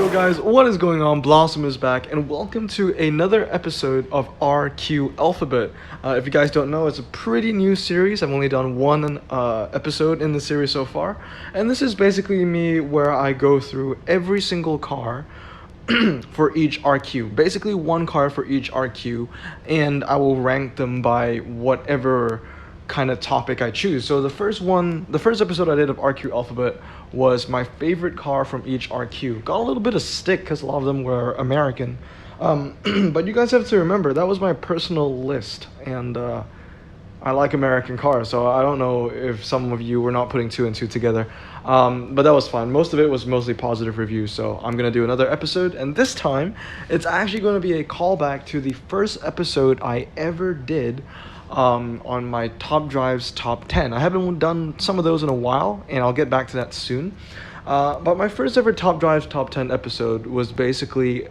Yo guys, what is going on? Blossom is back and welcome to another episode of RQ Alphabet. If you guys don't know, it's a pretty new series. I've only done one episode in the series so far, and this is basically me where I go through every single car for each RQ. Basically one car for each RQ, and I will rank them by whatever kind of topic I choose. So the first episode I did of RQ Alphabet was my favorite car from each RQ. Got a little bit of stick because a lot of them were American. But you guys have to remember, that was my personal list, and I like American cars, so I don't know if some of you were not putting two and two together. But that was fine. Most of it was mostly positive reviews, so I'm going to do another episode, and this time it's actually going to be a callback to the first episode I ever did on my top drives top 10. I haven't done some of those in a while, and I'll get back to that soon. But my first ever top drives top 10 episode was basically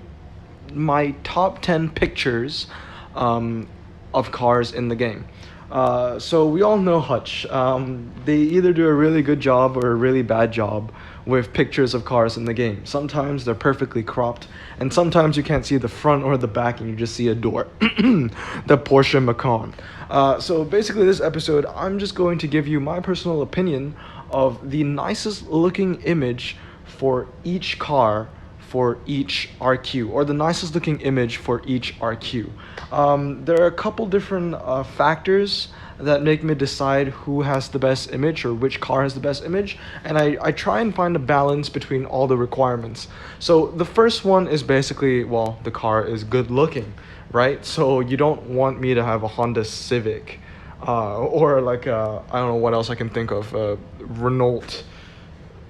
my top 10 pictures of cars in the game. So we all know Hutch. They either do a really good job or a really bad job with pictures of cars in the game. Sometimes they're perfectly cropped, and sometimes you can't see the front or the back and you just see a door. The Porsche Macan. So basically this episode, I'm just going to give you my personal opinion of the nicest looking image for each car for each RQ, or the nicest looking image for each RQ. There are a couple different factors that make me decide who has the best image or which car has the best image, and I try and find a balance between all the requirements. So the first one is basically, well, the car is good looking, right? So you don't want me to have a Honda Civic or like I don't know what else I can think of, Renault.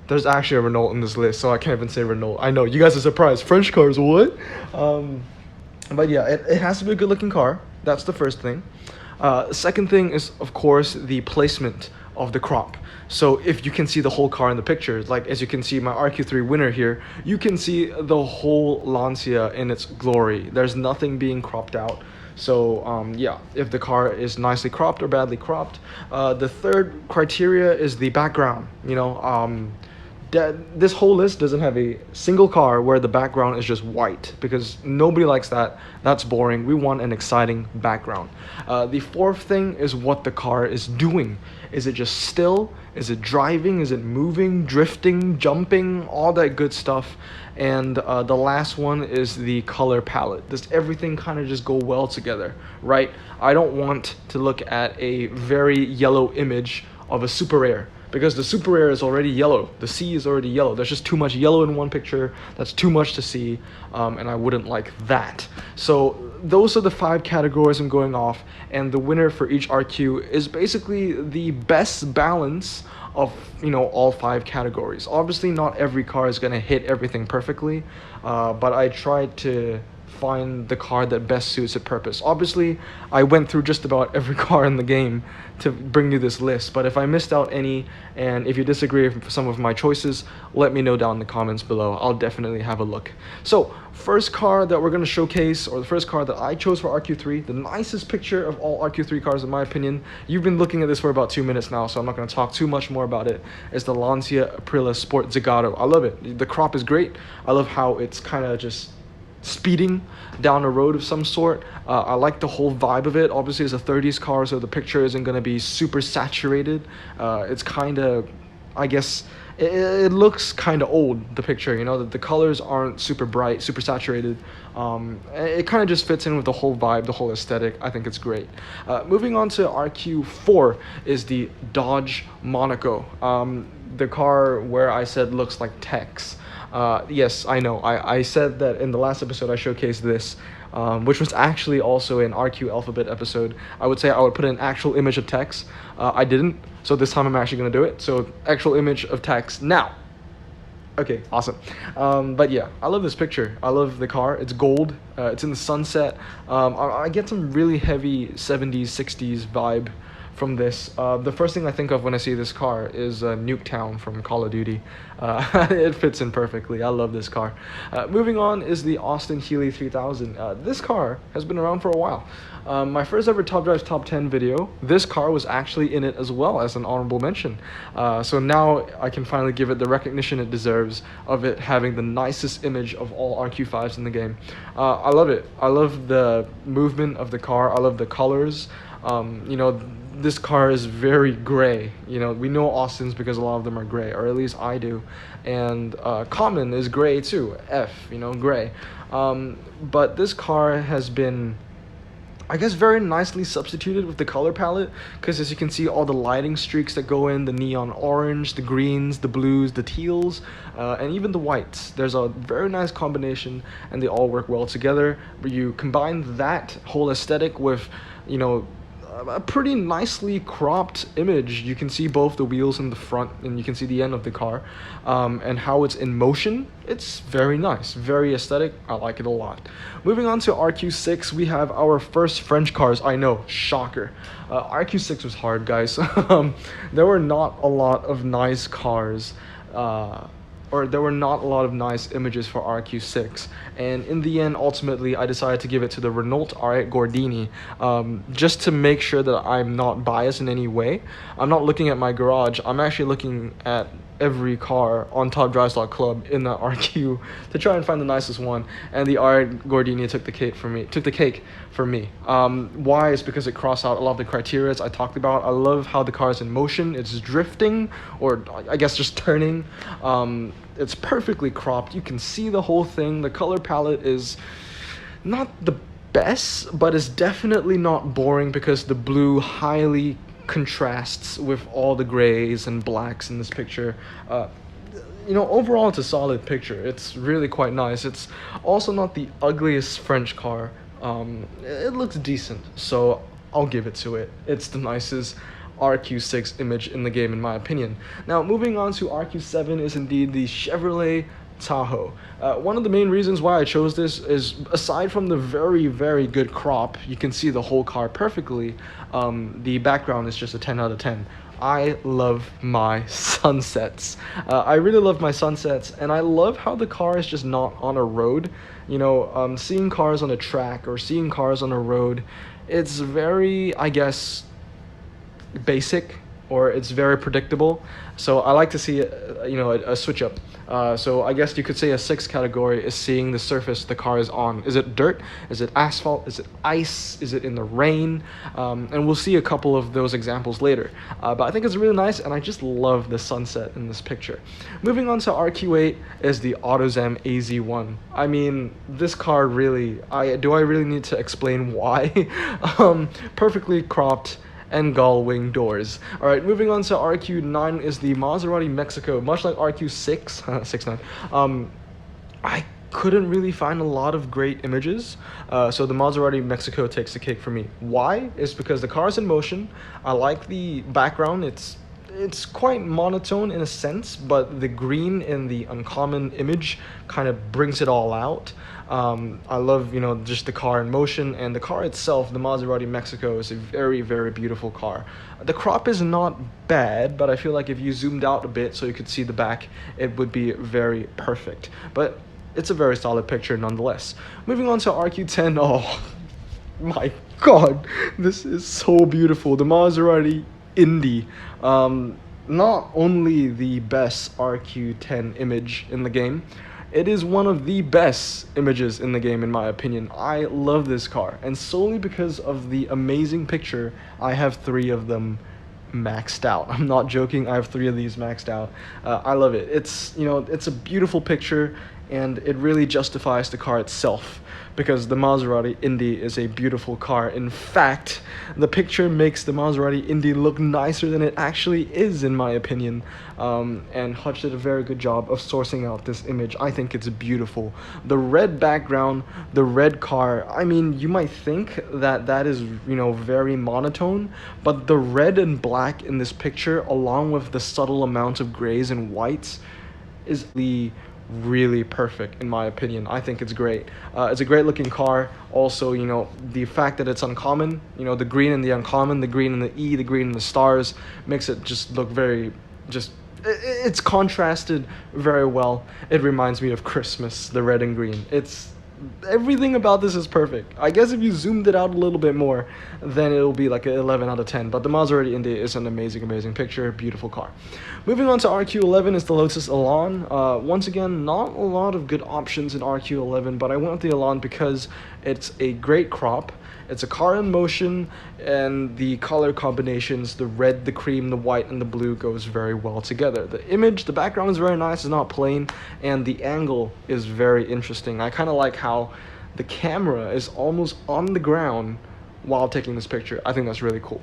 There's actually a Renault in this list, so I can't even say Renault. I know, you guys are surprised. French cars, what? But yeah, it has to be a good-looking car. That's the first thing. Second thing is, of course, the placement of the crop. So if you can see the whole car in the picture, like as you can see my RQ3 winner here, you can see the whole Lancia in its glory. There's nothing being cropped out. So yeah, if the car is nicely cropped or badly cropped. The third criteria is the background. You know, this whole list doesn't have a single car where the background is just white, because nobody likes that. That's boring. We want an exciting background. The fourth thing is what the car is doing. Is it just still? Is it driving? Is it moving, drifting, jumping, all that good stuff? And the last one is the color palette. Does everything kind of just go well together, right? I don't want to look at a very yellow image of a super rare, because the super rare is already yellow. The sea is already yellow. There's just too much yellow in one picture. That's too much to see, and I wouldn't like that. So those are the 5 categories I'm going off, and the winner for each RQ is basically the best balance of, you know, all 5 categories. Obviously not every car is going to hit everything perfectly, but I tried to find the car that best suits its purpose. Obviously, I went through just about every car in the game to bring you this list, but if I missed out any, and if you disagree with some of my choices, let me know down in the comments below. I'll definitely have a look. So, first car that we're going to showcase, or the first car that I chose for RQ3, the nicest picture of all RQ3 cars in my opinion. You've been looking at this for about 2 minutes now, so I'm not going to talk too much more about it. It's the Lancia Aprilia Sport Zagato. I love it. The crop is great. I love how it's kind of just speeding down a road of some sort. I like the whole vibe of it. Obviously it's a 30s car, so the picture isn't going to be super saturated. It's kind of, I guess, it looks kind of old, the picture, you know, the colors aren't super bright, super saturated. It kind of just fits in with the whole vibe, the whole aesthetic. I think it's great. Moving on to RQ4 is the Dodge Monaco, the car where I said looks like Tex. Yes, I know. I said that in the last episode I showcased this, which was actually also an RQ Alphabet episode. I would say I would put an actual image of Tex. I didn't, so this time I'm actually going to do it. So, actual image of Tex now. Okay, awesome. But yeah, I love this picture. I love the car. It's gold. It's in the sunset. I get some really heavy 70s, 60s vibe from this. The first thing I think of when I see this car is Nuketown from Call of Duty. It fits in perfectly. I love this car. Moving on is the Austin Healey 3000. This car has been around for a while. My first ever Top Drives Top 10 video, this car was actually in it as well as an honorable mention. So now I can finally give it the recognition it deserves of it having the nicest image of all RQ5s in the game. I love it. I love the movement of the car. I love the colors. You know, this car is very gray. You know, we know Austins because a lot of them are gray, or at least I do. And Common is gray too, F, you know, gray. But this car has been, I guess, very nicely substituted with the color palette, because as you can see, all the lighting streaks that go in, the neon orange, the greens, the blues, the teals, and even the whites. There's a very nice combination, and they all work well together. But you combine that whole aesthetic with, you know, a pretty nicely cropped image. You can see both the wheels in the front, and you can see the end of the car, and how it's in motion. It's very nice, very aesthetic. I like it a lot. Moving on to RQ6, we have our first French cars. I know, shocker. RQ6 was hard, guys. There were not a lot of nice cars, or there were not a lot of nice images for RQ6, and in the end, ultimately, I decided to give it to the Renault R8 Gordini, just to make sure that I'm not biased in any way. I'm not looking at my garage, I'm actually looking at every car on topdrives.club in the RQ to try and find the nicest one, and the R8 Gordini took the cake for me. Why? Is because it crossed out a lot of the criteria I talked about. I love how the car is in motion. It's drifting, or I guess just turning. It's perfectly cropped. You can see the whole thing. The color palette is not the best, but it's definitely not boring, because the blue highly contrasts with all the grays and blacks in this picture. You know, overall it's a solid picture. It's really quite nice. It's also not the ugliest French car. It looks decent, so I'll give it to it. It's the nicest RQ6 image in the game, in my opinion. Now, moving on to RQ7 is indeed the Chevrolet Tahoe. One of the main reasons why I chose this is, aside from the very, very good crop, you can see the whole car perfectly, the background is just a 10 out of 10. I love my sunsets. I really love my sunsets, and I love how the car is just not on a road. You know, seeing cars on a track or seeing cars on a road, it's very, I guess, basic, or it's very predictable. So I like to see, you know, a switch up. So I guess you could say a sixth category is seeing the surface the car is on. Is it dirt? Is it asphalt? Is it ice? Is it in the rain? And we'll see a couple of those examples later. But I think it's really nice, and I just love the sunset in this picture. Moving on to RQ8 is the AutoZam AZ1. I mean, this car really, do I really need to explain why? Perfectly cropped and gull wing doors. Alright, moving on to RQ9 is the Maserati Mexico. Much like RQ6, 6'9", I couldn't really find a lot of great images, so the Maserati Mexico takes the cake for me. Why? Is because the car is in motion. I like the background. It's quite monotone in a sense, but the green in the uncommon image kind of brings it all out. I love, you know, just the car in motion, and the car itself, the Maserati Mexico, is a very, very beautiful car. The crop is not bad, but I feel like if you zoomed out a bit so you could see the back, it would be very perfect. But it's a very solid picture nonetheless. Moving on to RQ10, oh my god, this is so beautiful. The Maserati Indie. Not only the best RQ10 image in the game, it is one of the best images in the game, in my opinion. I love this car, and solely because of the amazing picture, I have 3 of them maxed out. I'm not joking, I have 3 of these maxed out. I love it. It's, you know, it's a beautiful picture, and it really justifies the car itself, because the Maserati Indie is a beautiful car. In fact, the picture makes the Maserati Indie look nicer than it actually is, in my opinion. And Hutch did a very good job of sourcing out this image. I think it's beautiful. The red background, the red car, I mean, you might think that that is, you know, very monotone, but the red and black in this picture, along with the subtle amount of grays and whites, is the really perfect in my opinion. I think it's great. It's a great looking car. Also, you know, the fact that it's uncommon, you know, the green and the uncommon, the green and the E, the green and the stars makes it just look very, just, it's contrasted very well. It reminds me of Christmas, the red and green. It's, everything about this is perfect. I guess if you zoomed it out a little bit more, then it'll be like an 11 out of 10. But the Maserati Indie is an amazing picture, beautiful car. Moving on to RQ11 is the Lotus Elan. Once again, not a lot of good options in RQ11, but I went with the Elan because it's a great crop. It's a car in motion, and the color combinations, the red, the cream, the white, and the blue goes very well together. The image, the background is very nice, it's not plain, and the angle is very interesting. I kind of like how the camera is almost on the ground while taking this picture. I think that's really cool.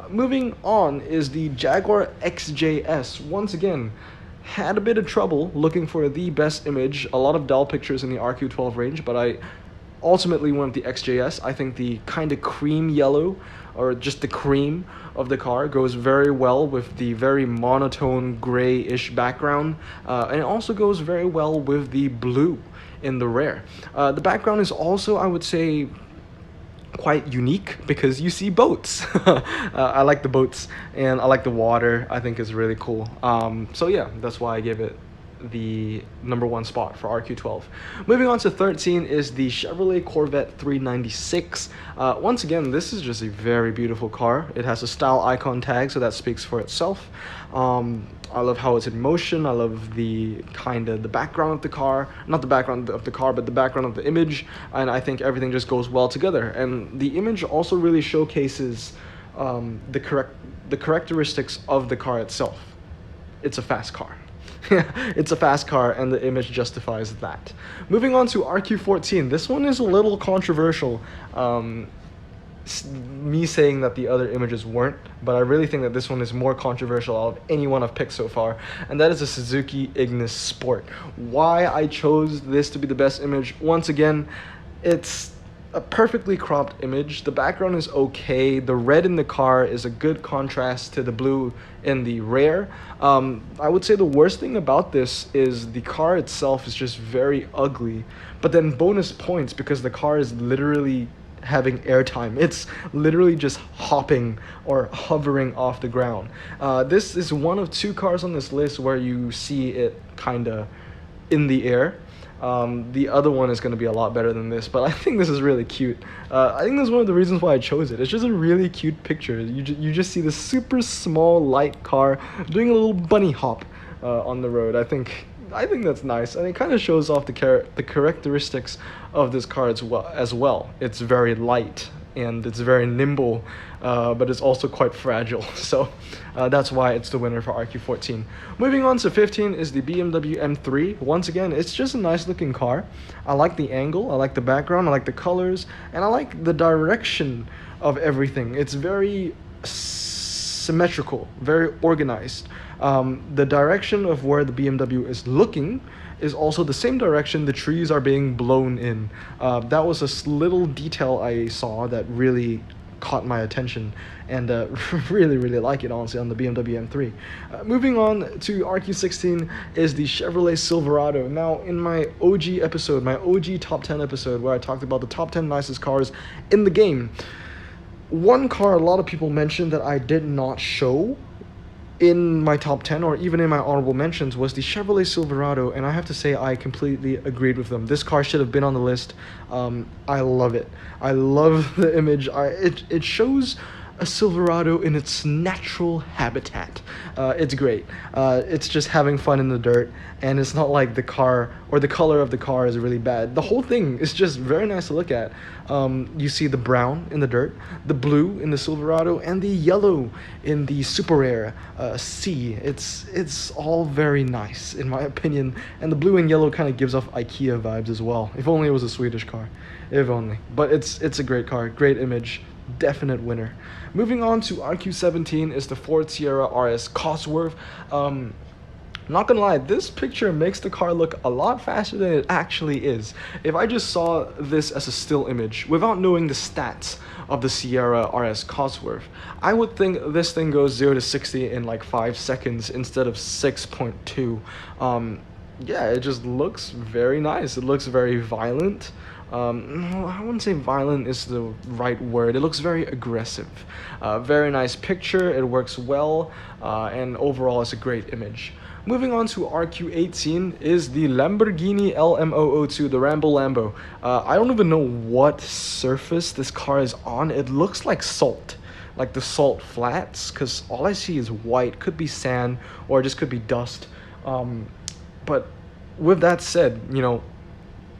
Moving on is the Jaguar XJS. Once again, had a bit of trouble looking for the best image. A lot of dull pictures in the RQ12 range, but I ultimately went with the XJS. I think the kind of cream yellow, or just the cream of the car, goes very well with the very monotone gray-ish background, and it also goes very well with the blue in the rear. The background is also, I would say, quite unique because you see boats. I like the boats, and I like the water. I think is really cool. So yeah, that's why I gave it the #1 spot for RQ12. Moving on to 13 is the Chevrolet Corvette 396. Once again, this is just a very beautiful car. It has a style icon tag, so that speaks for itself. I love how it's in motion. I love the the background of the car, not the background of the car, but the background of the image, and I think everything just goes well together. And the image also really showcases the characteristics of the car itself. It's a fast car. It's a fast car, and the image justifies that. Moving on to RQ14. This one is a little controversial. Me saying that the other images weren't, but I really think that this one is more controversial out of any one I've picked so far, and that is a Suzuki Ignis Sport. Why I chose this to be the best image, once again, it's a perfectly cropped image. The background is okay. The red in the car is a good contrast to the blue in the rear. I would say the worst thing about this is the car itself is just very ugly, but then bonus points because the car is literally having airtime. It's literally just hopping or hovering off the ground. This is one of 2 cars on this list where you see it kinda in the air. The other one is going to be a lot better than this, but I think this is really cute. I think that's one of the reasons why I chose it. It's just a really cute picture. You just see this super small light car doing a little bunny hop on the road. I think that's nice, and it kind of shows off the characteristics of this car as well. It's very light and it's very nimble, but it's also quite fragile. So that's why it's the winner for RQ14. Moving on to 15 is the BMW M3. Once again, it's just a nice looking car. I like the angle, I like the background, I like the colors, and I like the direction of everything. It's very symmetrical, very organized. The direction of where the BMW is looking is also the same direction the trees are being blown in. That was a little detail I saw that really caught my attention, and really like it honestly on the BMW M3. Moving on to RQ16 is the Chevrolet Silverado. Now, in my OG episode, my OG top 10 episode where I talked about the top 10 nicest cars in the game, one car a lot of people mentioned that I did not show in my top 10 or even in my honorable mentions was the Chevrolet Silverado, and I have to say I completely agreed with them. This car should have been on the list. I love it. I love the image. It shows a Silverado in its natural habitat. It's great. It's just having fun in the dirt, and it's not like the car or the color of the car is really bad. The whole thing is just very nice to look at. You see the brown in the dirt, the blue in the Silverado, and the yellow in the Super Rare C. It's all very nice in my opinion, and the blue and yellow kind of gives off IKEA vibes as well. If only it was a Swedish car. If only. But it's a great car, great image. Definite winner. Moving on to RQ17 is the Ford Sierra RS Cosworth. Not gonna lie, this picture makes the car look a lot faster than it actually is. If I just saw this as a still image without knowing the stats of the Sierra RS Cosworth, I would think this thing goes 0 to 60 in like 5 seconds instead of 6.2. yeah, it just looks very nice. It looks very violent. No, I wouldn't say violent is the right word. It looks very aggressive. Very nice picture. It works well, and overall, it's a great image. Moving on to RQ18 is the Lamborghini LM002, the Rambo Lambo. I don't even know what surface this car is on. It looks like salt, like the salt flats, because all I see is white. Could be sand, or it just could be dust. But with that said, you know,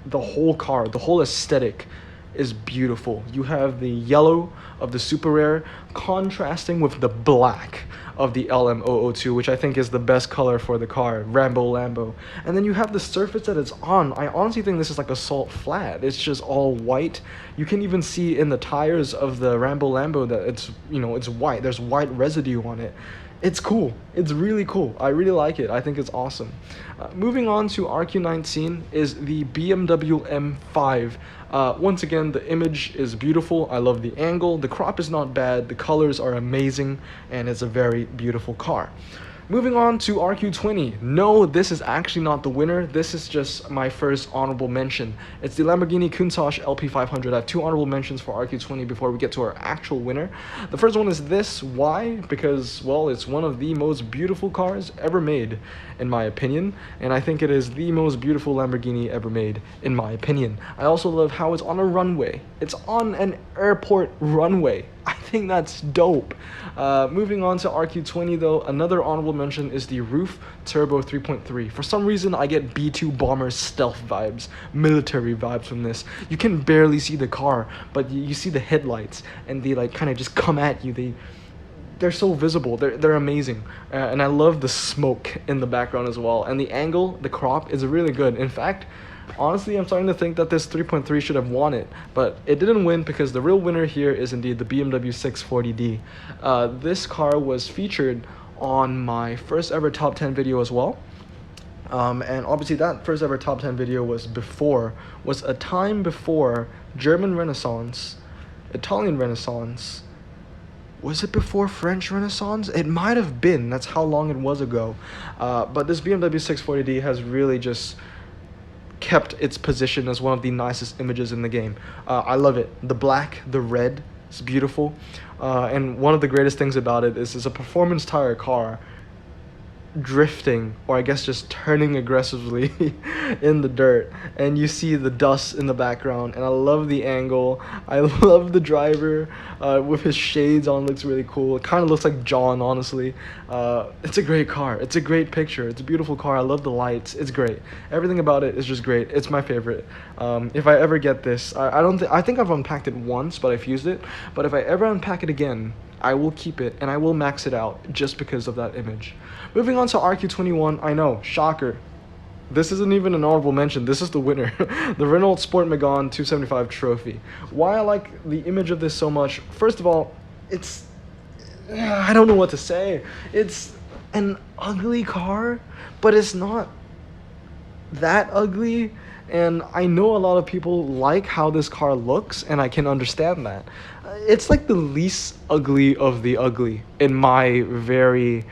the whole car, the whole aesthetic is beautiful. You have the yellow of the Super Rare contrasting with the black of the LM002, which I think is the best color for the car, Rambo Lambo. And then you have the surface that it's on. I honestly think this is like a salt flat. It's just all white. You can even see in the tires of the Rambo Lambo that it's, you know, it's white. There's white residue on it. It's cool. It's really cool. I really like it. I think it's awesome. Moving on to RQ19 is the BMW M5. Once again, the image is beautiful. I love the angle. The crop is not bad. The colors are amazing, and it's a very beautiful car. Moving on to RQ20. No, this is actually not the winner. This is just my first honorable mention. It's the Lamborghini Countach LP500. I have two honorable mentions for RQ20 before we get to our actual winner. The first one is this. Why? Because, well, it's one of the most beautiful cars ever made, in my opinion. And I think it is the most beautiful Lamborghini ever made, in my opinion. I also love how it's on a runway. It's on an airport runway. I think that's dope. Moving on to RQ20 though, another honorable mention is the Roof Turbo 3.3. For some reason, I get B-2 Bomber stealth vibes, military vibes from this. You can barely see the car, but you see the headlights, and they like kind of just come at you. They're so visible. They're amazing, and I love the smoke in the background as well. And the angle, the crop is really good. In fact, honestly, I'm starting to think that this 3.3 should have won it, but it didn't win because the real winner here is indeed the BMW 640D. This car was featured on my first ever top 10 video as well. And obviously that first ever top 10 video was a time before German Renaissance, Italian Renaissance. Was it before French Renaissance? It might have been. That's how long it was ago. But this BMW 640D has really just kept its position as one of the nicest images in the game. I love it. The black, the red, it's beautiful. And one of the greatest things about it is it's a performance tire car drifting, or I guess just turning aggressively in the dirt, and you see the dust in the background, and I love the angle. I love the driver with his shades on. Looks really cool. It kind of looks like John, honestly. It's a great car. It's a great picture. It's a beautiful car. I love the lights. It's great. Everything about it is just great. It's my favorite. If I ever get this, I think I've unpacked it once, but I've used it. But if I ever unpack it again, I will keep it and I will max it out just because of that image. Moving on to RQ21, I know, shocker. This isn't even an honorable mention. This is the winner. The Renault Sport Megane 275 trophy. Why I like the image of this so much? First of all, I don't know what to say. It's an ugly car, but it's not that ugly. And I know a lot of people like how this car looks, and I can understand that. It's like the least ugly of the ugly, in my very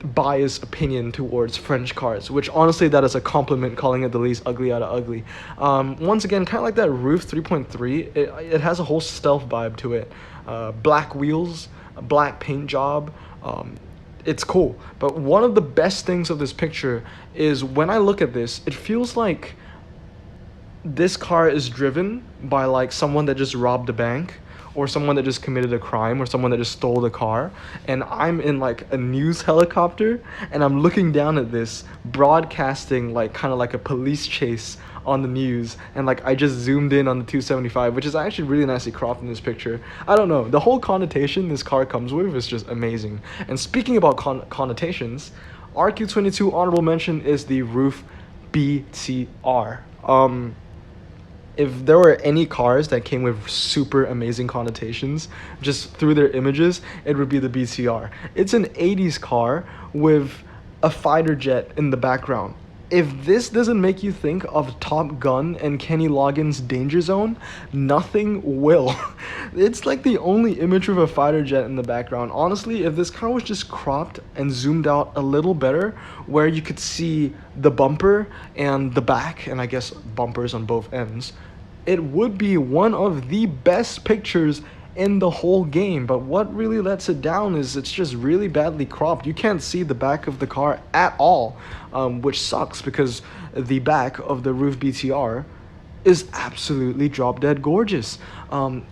biased opinion towards French cars, which honestly that is a compliment, calling it the least ugly out of ugly. Once again, kind of like that Roof 3.3, it has a whole stealth vibe to it. Black wheels, a black paint job. It's cool. But one of the best things of this picture is when I look at this, it feels like this car is driven by like someone that just robbed a bank, or someone that just committed a crime, or someone that just stole the car, and I'm in like a news helicopter and I'm looking down at this, broadcasting like kind of like a police chase on the news, and like I just zoomed in on the 275, which is actually really nicely cropped in this picture. I don't know, the whole connotation this car comes with is just amazing. And speaking about connotations, RQ22 honorable mention is the Roof BTR. If there were any cars that came with super amazing connotations just through their images, it would be the BTR. It's an 80s car with a fighter jet in the background. If this doesn't make you think of Top Gun and Kenny Loggins' Danger Zone, nothing will. It's like the only image of a fighter jet in the background. Honestly, if this car was just cropped and zoomed out a little better, where you could see the bumper and the back, and I guess bumpers on both ends, it would be one of the best pictures in the whole game. But what really lets it down is it's just really badly cropped. You can't see the back of the car at all, which sucks because the back of the roof BTR is absolutely drop dead gorgeous.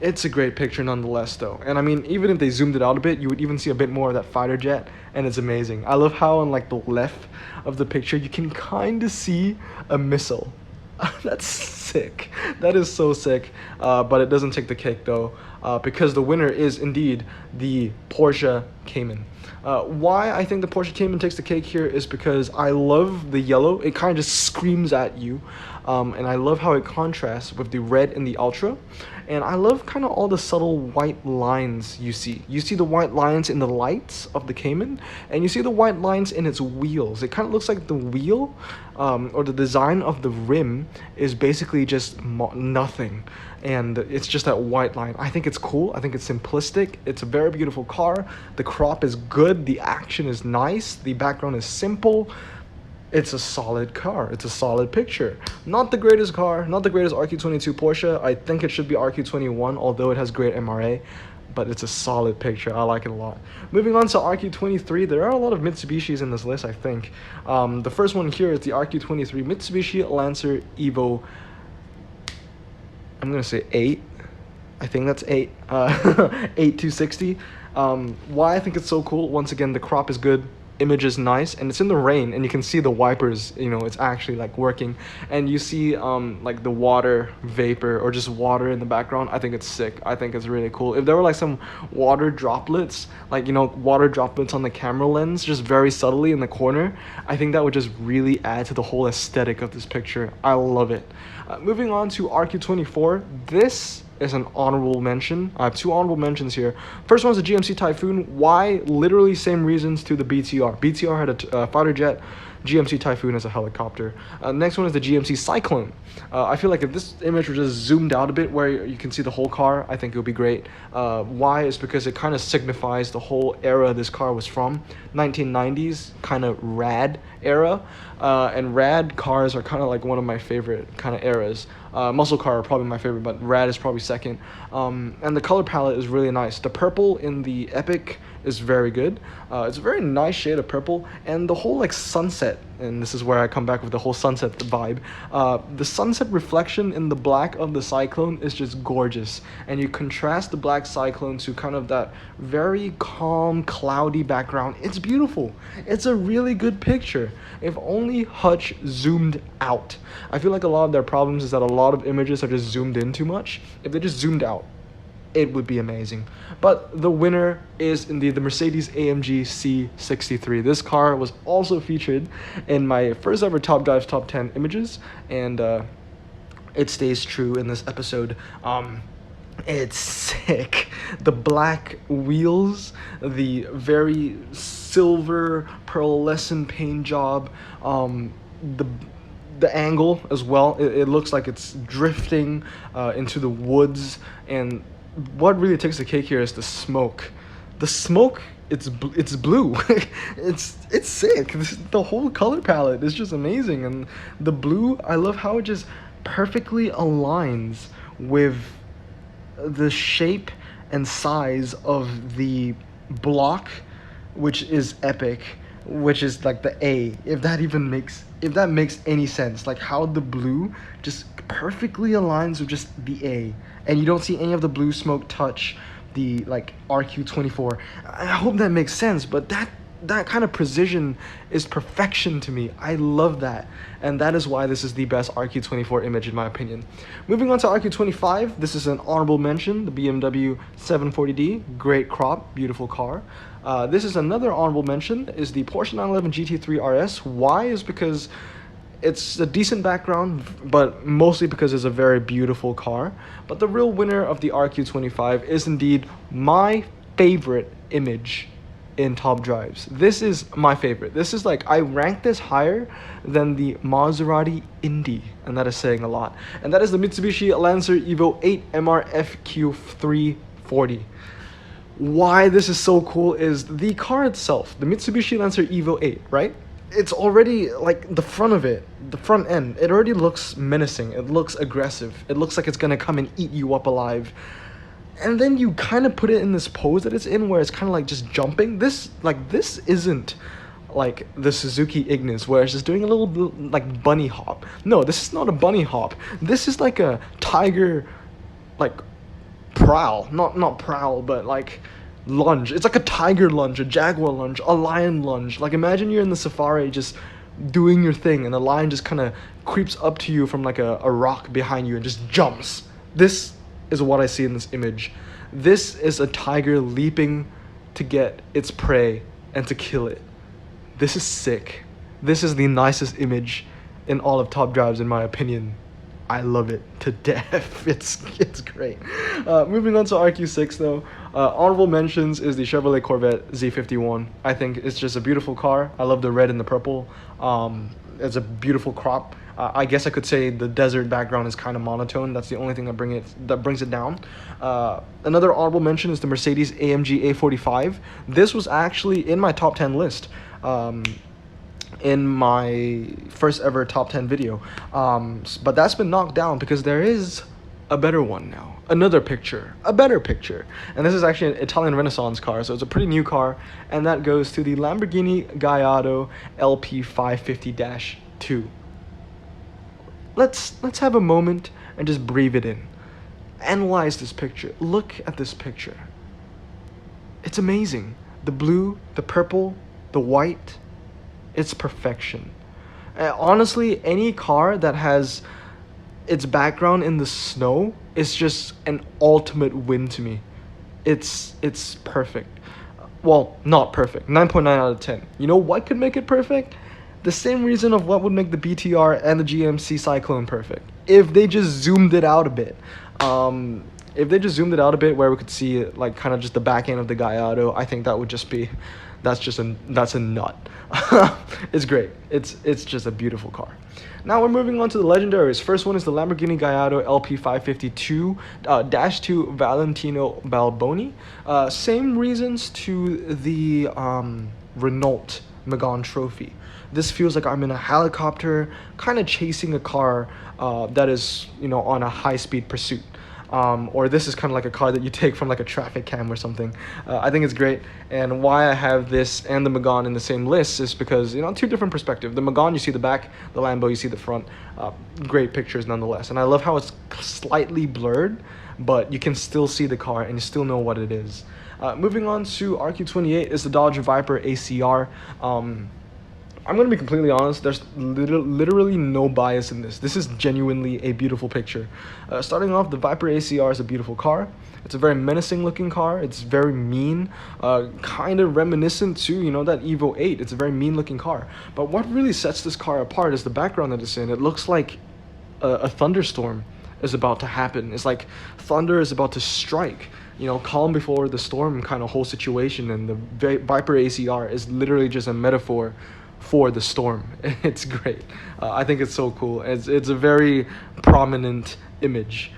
It's a great picture nonetheless though, and I mean, even if they zoomed it out a bit, you would even see a bit more of that fighter jet, and it's amazing. I love how on like the left of the picture you can kind of see a missile. That's sick. That is so sick. But it doesn't take the cake though, because the winner is indeed the Porsche Cayman. Why I think the Porsche Cayman takes the cake here is because I love the yellow. It kind of just screams at you. And I love how it contrasts with the red in the Ultra. And I love kind of all the subtle white lines you see. You see the white lines in the lights of the Cayman, and you see the white lines in its wheels. It kind of looks like the wheel, or the design of the rim is basically just nothing. And it's just that white line. I think it's cool. I think it's simplistic. It's a very beautiful car. The crop is good. The action is nice. The background is simple. It's a solid car. It's a solid picture. Not the greatest car, not the greatest RQ22 Porsche. I think it should be RQ21, although it has great MRA, but it's a solid picture. I like it a lot. Moving on to RQ23, there are a lot of Mitsubishis in this list, I think. The first one here is the RQ23 Mitsubishi Lancer Evo. I'm gonna say 8. I think that's 8. 8260. Why I think it's so cool, once again, the crop is good. Image is nice, and it's in the rain, and you can see the wipers, you know, it's actually like working, and you see like the water vapor or just water in the background. I think it's sick. I think it's really cool. If there were like some water droplets, like, you know, water droplets on the camera lens just very subtly in the corner, I think that would just really add to the whole aesthetic of this picture. I love it. Moving on to RQ24, this is an honorable mention. I have 2 honorable mentions here. First one is the GMC Typhoon. Why? Literally same reasons to the BTR. BTR had a fighter jet. GMC Typhoon is a helicopter. Next one is the GMC Cyclone. I feel like if this image was just zoomed out a bit where you can see the whole car, I think it would be great. Why? Is because it kind of signifies the whole era this car was from. 1990s, kind of rad era. And rad cars are kind of like one of my favorite kind of eras. Muscle car are probably my favorite, but rad is probably second. And the color palette is really nice. The purple in the Epic is very good. It's a very nice shade of purple, and the whole like sunset, and this is where I come back with the whole sunset vibe. The sunset reflection in the black of the Cyclone is just gorgeous, and you contrast the black Cyclone to kind of that very calm, cloudy background. It's beautiful. It's a really good picture. If only Hutch zoomed out. I feel like a lot of their problems is that a lot of images are just zoomed in too much. If they just zoomed out, it would be amazing. But the winner is indeed the MercedesAMG C63. This car was also featured in my first ever Top Drives Top 10 images, and it stays true in this episode. It's sick. The black wheels, the very silver pearlescent paint job, the angle as well. It looks like it's drifting into the woods, and what really takes the cake here is the smoke. The smoke, it's blue. it's sick. The whole color palette is just amazing, and the blue, I love how it just perfectly aligns with the shape and size of the block, which is epic, which is like the A. If that makes any sense, like how the blue just perfectly aligns with just the A, and you don't see any of the blue smoke touch the like RQ24. I hope that makes sense, but that kind of precision is perfection to me. I love that, and that is why this is the best RQ24 image in my opinion. Moving on to RQ25, this is an honorable mention, the BMW 740D, great crop, beautiful car. This is another honorable mention, is the Porsche 911 GT3 RS. Why? Is because it's a decent background, but mostly because it's a very beautiful car. But the real winner of the RQ25 is indeed my favorite image in top drives. This is my favorite. This is like, I rank this higher than the Maserati Indie, and that is saying a lot. And that is the Mitsubishi Lancer Evo 8 MRFQ 340. Why this is so cool is the car itself, the Mitsubishi Lancer Evo 8, right? It's already, like, the front of it, the front end, it already looks menacing. It looks aggressive. It looks like it's gonna come and eat you up alive. And then you kind of put it in this pose that it's in, where it's kind of like just jumping. This isn't like the Suzuki Ignis, where it's just doing a little like bunny hop. No, this is not a bunny hop. This is like a tiger, like, prowl. Not prowl, but like lunge. It's like a tiger lunge, a jaguar lunge, a lion lunge. Like, imagine you're in the safari just doing your thing, and the lion just kind of creeps up to you from like a rock behind you and just jumps. This is what I see in this image. This is a tiger leaping to get its prey and to kill it. This is sick. This is the nicest image in all of top drives, in my opinion. I love it to death. It's great. Moving on to RQ6 though. Honorable mentions is the Chevrolet Corvette Z51. I think it's just a beautiful car. I love the red and the purple. It's a beautiful crop. I guess I could say the desert background is kind of monotone. That's the only thing that brings it down. Another honorable mention is the MercedesAMG A45. This was actually in my top 10 list. In my first ever top 10 video, but that's been knocked down because there is a better one now, a better picture, and this is actually an Italian Renaissance car, so it's a pretty new car, and that goes to the Lamborghini Guyado LP550-2. Let's have a moment and just breathe it in. Analyze this picture. Look at this picture. It's amazing. The blue, the purple, the white. It's perfection. Honestly, any car that has its background in the snow is just an ultimate win to me. It's perfect. Well, not perfect. 9.9 out of 10. You know what could make it perfect? The same reason of what would make the BTR and the GMC Cyclone perfect. If they just zoomed it out a bit. If they just zoomed it out a bit where we could see like kind of just the back end of the Guyado, I think that would just be, that's a nut. It's great. It's just a beautiful car. Now we're moving on to the legendaries. First one is the Lamborghini Guyado LP552-2 Valentino Balboni. Same reasons to the Renault Megane trophy. This feels like I'm in a helicopter, kind of chasing a car that is, you know, on a high-speed pursuit. Or this is kind of like a car that you take from like a traffic cam or something. I think it's great, and why I have this and the Megane in the same list is because, you know, two different perspectives. The Megane, you see the back, the Lambo, you see the front. Great pictures nonetheless, and I love how it's slightly blurred, but you can still see the car and you still know what it is. Moving on to RQ28 is the Dodge Viper ACR. I'm going to be completely honest, there's literally no bias in this. This is genuinely a beautiful picture. Starting off, the ViperACR is a beautiful car. It's a very menacing looking car. It's very mean, kind of reminiscent to, you know, that Evo 8. It's a very mean looking car. But what really sets this car apart is the background that it's in. It looks like a thunderstorm is about to happen. It's like thunder is about to strike. You know, calm before the storm kind of whole situation, and the ViperACR is literally just a metaphor for the storm. It's great. I think it's so cool. It's a very prominent image.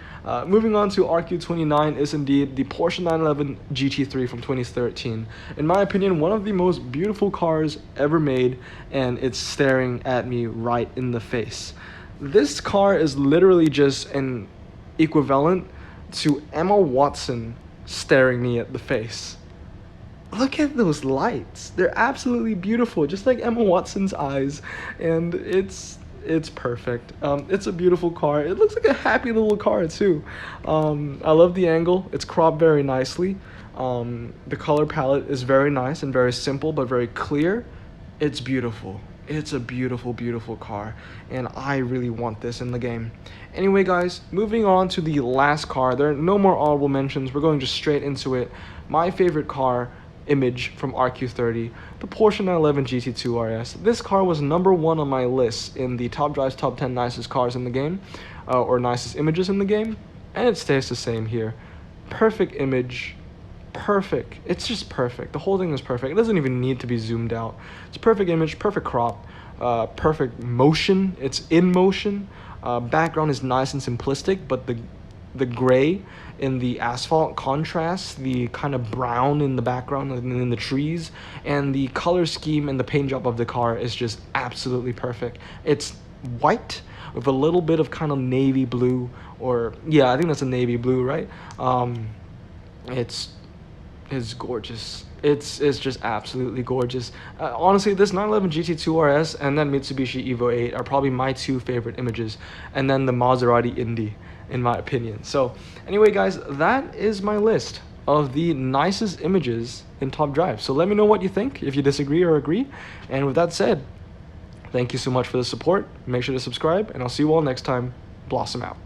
Moving on to RQ29 is indeed the Porsche 911 GT3 from 2013. In my opinion, one of the most beautiful cars ever made, and it's staring at me right in the face. This car is literally just an equivalent to Emma Watson staring me at the face. Look at those lights. They're absolutely beautiful, just like Emma Watson's eyes, and it's perfect. It's a beautiful car. It looks like a happy little car too. I love the angle. It's cropped very nicely. The color palette is very nice and very simple but very clear. It's beautiful. It's a beautiful, beautiful car, and I really want this in the game. Anyway, guys, moving on to the last car. There are no more honorable mentions. We're going just straight into it. My favorite car image from RQ30, the Porsche 911 GT2 RS. This car was #1 on my list in the Top Drive's top 10 nicest cars in the game, or nicest images in the game, and it stays the same here. Perfect image, perfect. It's just perfect. The whole thing is perfect. It doesn't even need to be zoomed out. It's perfect image, perfect crop, perfect motion. It's in motion. Background is nice and simplistic, but the gray in the asphalt contrasts the kind of brown in the background and in the trees, and the color scheme and the paint job of the car is just absolutely perfect. It's white with a little bit of kind of navy blue, or yeah, I think that's a navy blue, right? It's gorgeous. It's just absolutely gorgeous. Honestly, this 911 GT2 RS and then Mitsubishi Evo 8 are probably my two favorite images, and then the Maserati Indie, in my opinion. So anyway, guys, that is my list of the nicest images in Top Drive. So let me know what you think, if you disagree or agree. And with that said, thank you so much for the support. Make sure to subscribe, and I'll see you all next time. Blossom out.